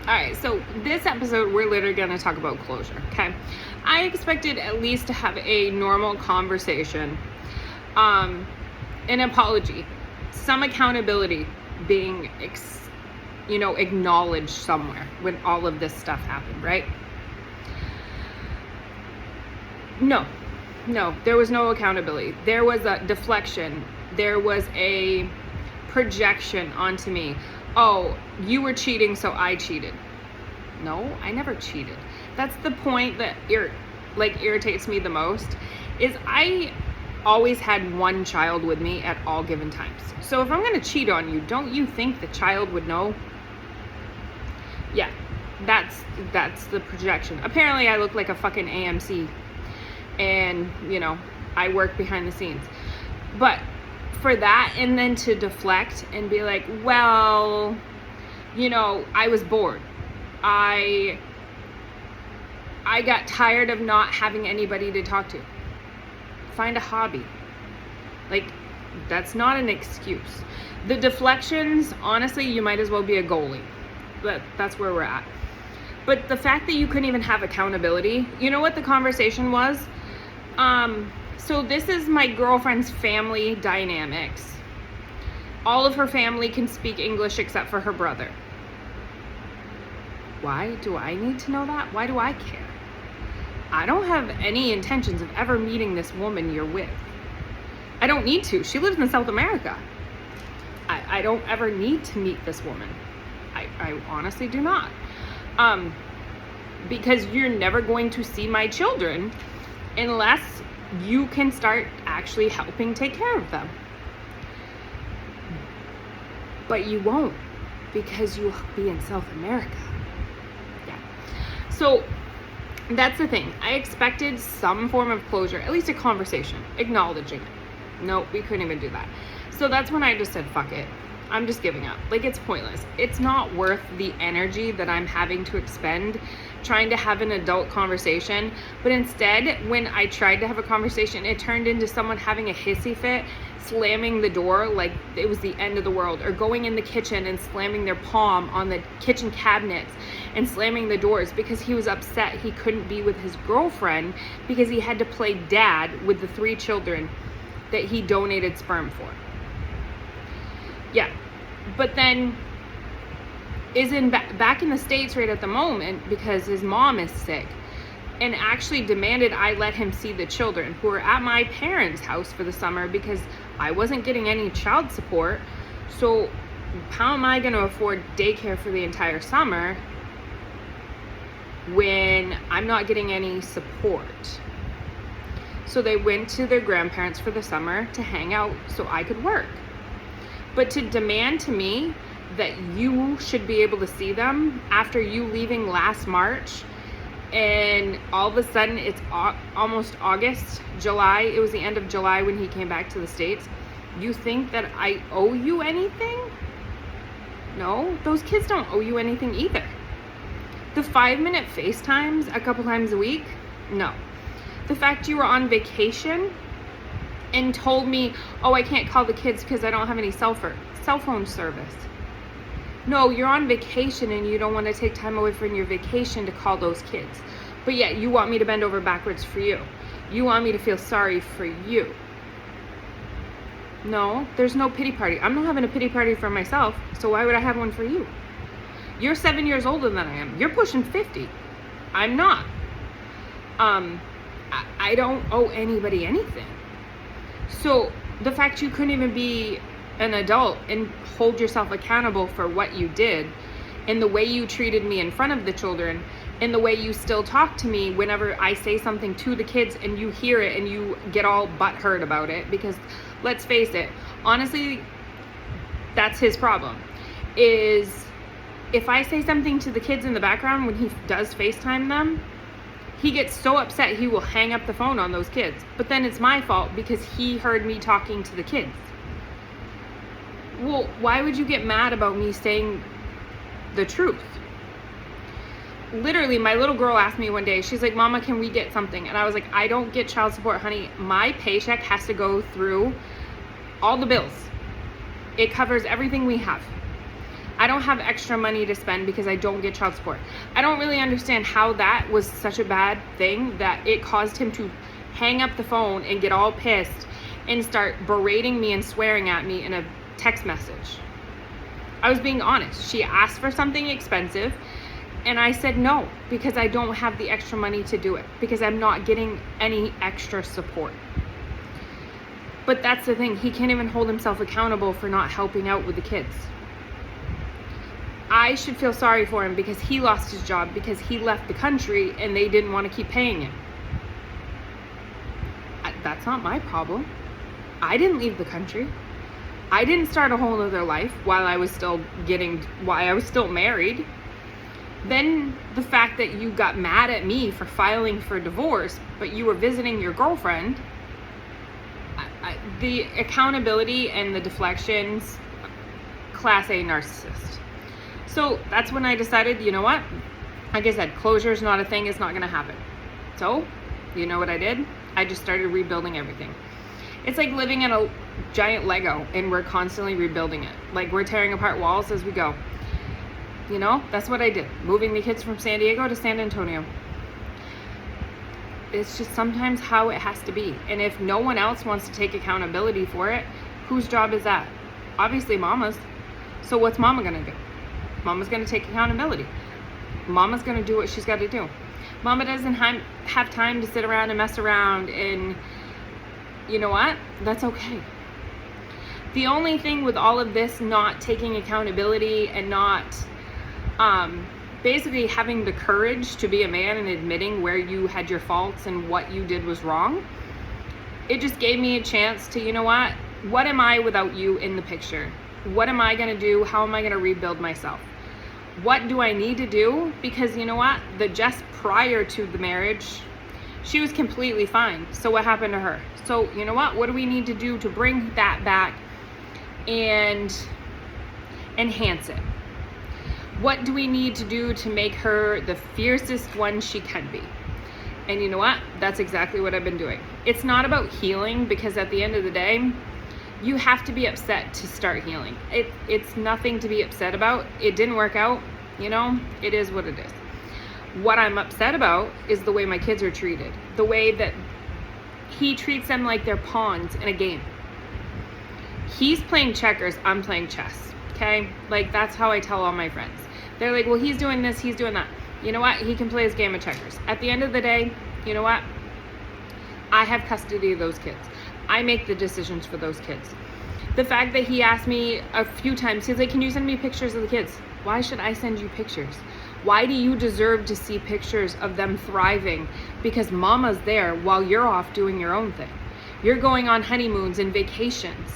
All right, so this episode, we're literally going to talk about closure, okay? I expected at least to have a normal conversation, an apology, some accountability being, acknowledged somewhere when all of this stuff happened, right? No, there was no accountability. There was a deflection. There was a projection onto me. Oh, you were cheating, so I cheated. No, I never cheated. That's the point that irritates me the most, is I always had one child with me at all given times. So if I'm going to cheat on you, don't you think the child would know? Yeah, that's the projection. Apparently I look like a fucking AMC, and I work behind the scenes. But for that, and then to deflect and be like, well, I was bored. I got tired of not having anybody to talk to. Find a hobby. That's not an excuse. The deflections, honestly, you might as well be a goalie. That's where we're at. But the fact that you couldn't even have accountability, you know what the conversation was? So this is my girlfriend's family dynamics. All of her family can speak English except for her brother. Why do I need to know that? Why do I care? I don't have any intentions of ever meeting this woman you're with. I don't need to. She lives in South America. I don't ever need to meet this woman. I honestly do not. Because you're never going to see my children unless you can start actually helping take care of them. But you won't, because you'll be in South America. Yeah. So that's the thing. I expected some form of closure, at least a conversation, acknowledging it. No, we couldn't even do that. So that's when I just said, fuck it. I'm just giving up. It's pointless. It's not worth the energy that I'm having to expend trying to have an adult conversation. But instead, when I tried to have a conversation, it turned into someone having a hissy fit, slamming the door like it was the end of the world, or going in the kitchen and slamming their palm on the kitchen cabinets and slamming the doors because he was upset he couldn't be with his girlfriend because he had to play dad with the 3 children that he donated sperm for. Yeah, but then is back in the States right at the moment because his mom is sick, and actually demanded I let him see the children who are at my parents' house for the summer because I wasn't getting any child support. So how am I going to afford daycare for the entire summer when I'm not getting any support? So they went to their grandparents for the summer to hang out so I could work. But to demand to me that you should be able to see them after you leaving last March, and all of a sudden it's almost August, July, it was the end of July when he came back to the States, you think that I owe you anything? No, those kids don't owe you anything either. The 5-minute FaceTimes a couple times a week? No. The fact you were on vacation and told me, oh, I can't call the kids because I don't have any cell phone service. No, you're on vacation and you don't want to take time away from your vacation to call those kids. But yet you want me to bend over backwards for you. You want me to feel sorry for you. No, there's no pity party. I'm not having a pity party for myself, so why would I have one for you? You're 7 years older than I am. You're pushing 50. I'm not. I don't owe anybody anything. So the fact you couldn't even be an adult and hold yourself accountable for what you did, and the way you treated me in front of the children, and the way you still talk to me whenever I say something to the kids and you hear it and you get all butthurt about it, because let's face it, honestly, that's his problem, is if I say something to the kids in the background when he does FaceTime them, he gets so upset he will hang up the phone on those kids. But then it's my fault because he heard me talking to the kids. Well, why would you get mad about me saying the truth? Literally, my little girl asked me one day, she's like, Mama, can we get something? And I was like, I don't get child support, honey. My paycheck has to go through all the bills. It covers everything we have. I don't have extra money to spend because I don't get child support. I don't really understand how that was such a bad thing that it caused him to hang up the phone and get all pissed and start berating me and swearing at me in a text message. I was being honest. She asked for something expensive and I said no because I don't have the extra money to do it, because I'm not getting any extra support. But that's the thing, he can't even hold himself accountable for not helping out with the kids. I should feel sorry for him because he lost his job because he left the country and they didn't want to keep paying him. That's not my problem. I didn't leave the country. I didn't start a whole other life while I was still married. Then the fact that you got mad at me for filing for divorce, but you were visiting your girlfriend, the accountability and the deflections, class A narcissist. So that's when I decided, you know what? Like I said, closure is not a thing. It's not going to happen. So, you know what I did? I just started rebuilding everything. It's like living in a giant Lego and we're constantly rebuilding it. Like we're tearing apart walls as we go. You know, that's what I did. Moving the kids from San Diego to San Antonio. It's just sometimes how it has to be. And if no one else wants to take accountability for it, whose job is that? Obviously mama's. So what's mama gonna do? Mama's gonna take accountability. Mama's gonna do what she's gotta do. Mama doesn't have time to sit around and mess around, and you know what? That's okay. The only thing with all of this not taking accountability and not basically having the courage to be a man and admitting where you had your faults and what you did was wrong, it just gave me a chance to, you know what am I without you in the picture? What am I gonna do? How am I gonna rebuild myself? What do I need to do? Because you know what? The Jess prior to the marriage, she was completely fine. So what happened to her? So you know what do we need to do to bring that back and enhance it? What do we need to do to make her the fiercest one she can be? And you know what? That's exactly what I've been doing. It's not about healing, because at the end of the day, you have to be upset to start healing. It's nothing to be upset about. It didn't work out, you know, it is what it is. What I'm upset about is the way my kids are treated. The way that he treats them like they're pawns in a game. He's playing checkers, I'm playing chess, okay? Like, that's how I tell all my friends. They're like, well, he's doing this, he's doing that. You know what? He can play his game of checkers. At the end of the day, you know what? I have custody of those kids. I make the decisions for those kids. The fact that he asked me a few times, he's like, can you send me pictures of the kids? Why should I send you pictures? Why do you deserve to see pictures of them thriving? Because mama's there while you're off doing your own thing. You're going on honeymoons and vacations.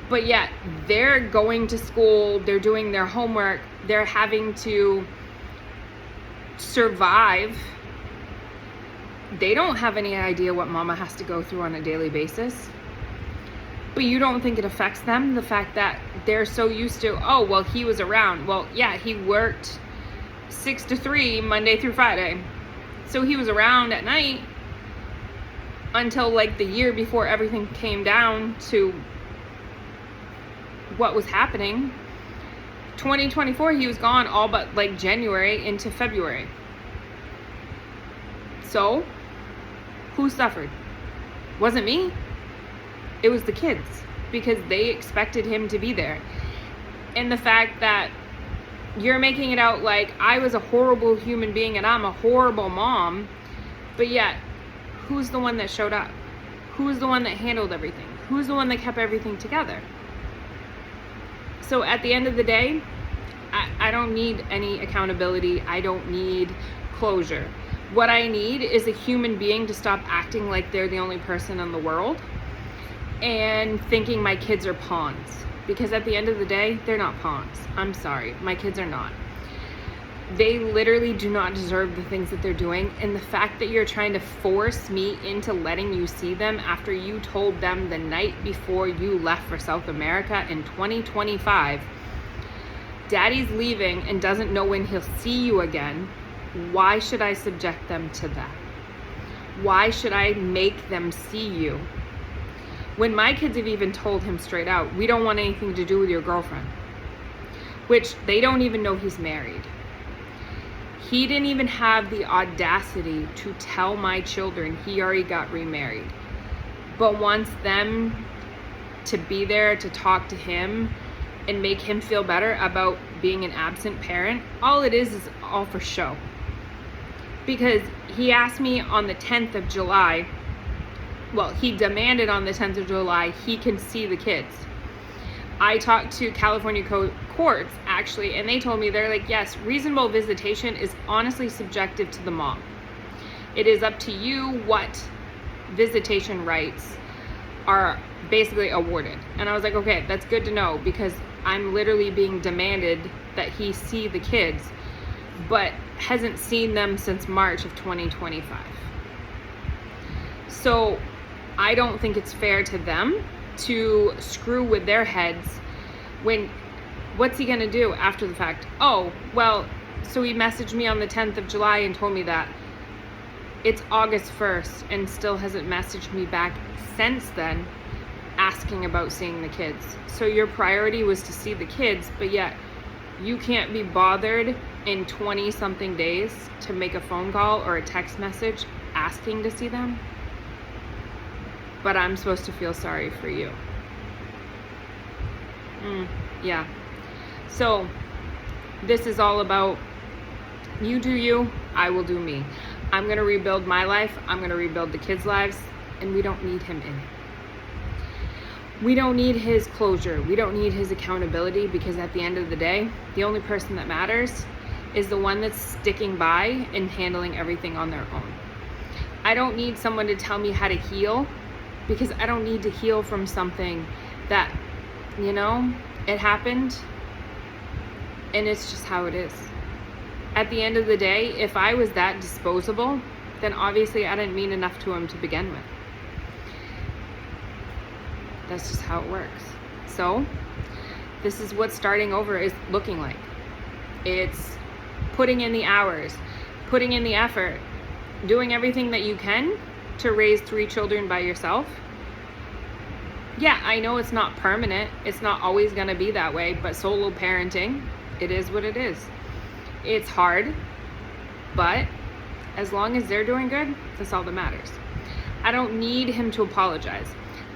But yet they're going to school, they're doing their homework, they're having to survive. They don't have any idea what mama has to go through on a daily basis. But you don't think it affects them, the fact that they're so used to, oh, well, he was around. Well, yeah, he worked 6 to 3 Monday through Friday. So he was around at night until like the year before everything came down to what was happening. 2024, he was gone all but like January into February. So who suffered? Wasn't me. It was the kids, because they expected him to be there. And the fact that you're making it out like I was a horrible human being and I'm a horrible mom, but yet who's the one that showed up? Who's the one that handled everything? Who's the one that kept everything together? So at the end of the day, I don't need any accountability. I don't need closure. What I need is a human being to stop acting like they're the only person in the world and thinking my kids are pawns. Because at the end of the day, they're not pawns. I'm sorry, my kids are not. They literally do not deserve the things that they're doing. And the fact that you're trying to force me into letting you see them after you told them the night before you left for South America in 2025, Daddy's leaving and doesn't know when he'll see you again, why should I subject them to that? Why should I make them see you? When my kids have even told him straight out, we don't want anything to do with your girlfriend. which they don't even know he's married. He didn't even have the audacity to tell my children he already got remarried, but wants them to be there to talk to him and make him feel better about being an absent parent. All it is all for show. Because he asked me on the 10th of July, well, he demanded on the 10th of July he can see the kids. I talked to California courts actually, and they told me, they're like, yes, reasonable visitation is honestly subjective to the mom. It is up to you what visitation rights are basically awarded. And I was like, okay, that's good to know, because I'm literally being demanded that he see the kids, but hasn't seen them since March of 2025. So I don't think it's fair to them to screw with their heads when, what's he gonna do after the fact? Oh, well, so he messaged me on the 10th of July and told me that. It's August 1st and still hasn't messaged me back since then asking about seeing the kids. So your priority was to see the kids, but yet you can't be bothered in 20 something days to make a phone call or a text message asking to see them. But I'm supposed to feel sorry for you. Yeah. So this is all about you do you, I will do me. I'm going to rebuild my life. I'm going to rebuild the kids' lives, and we don't need him in it. We don't need his closure. We don't need his accountability, because at the end of the day, the only person that matters is the one that's sticking by and handling everything on their own. I don't need someone to tell me how to heal, because I don't need to heal from something that, it happened and it's just how it is. At the end of the day, if I was that disposable, then obviously I didn't mean enough to him to begin with. That's just how it works. So this is what starting over is looking like. It's putting in the hours, putting in the effort, doing everything that you can to raise 3 children by yourself. Yeah, I know it's not permanent. It's not always going to be that way, but solo parenting, it is what it is. It's hard, but as long as they're doing good, that's all that matters. I don't need him to apologize.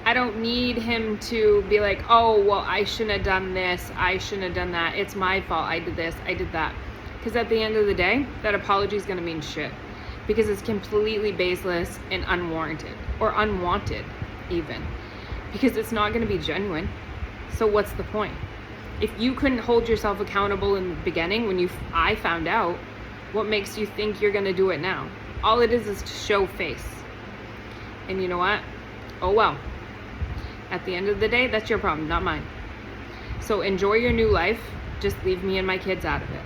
I don't need him to be like, oh, well, I shouldn't have done this. I shouldn't have done that. It's my fault. I did this. I did that. Because at the end of the day, that apology is going to mean shit. Because it's completely baseless and unwarranted, or unwanted even. Because it's not going to be genuine. So what's the point? If you couldn't hold yourself accountable in the beginning when I found out, what makes you think you're going to do it now? All it is to show face. And you know what? Oh well. At the end of the day, that's your problem, not mine. So enjoy your new life. Just leave me and my kids out of it.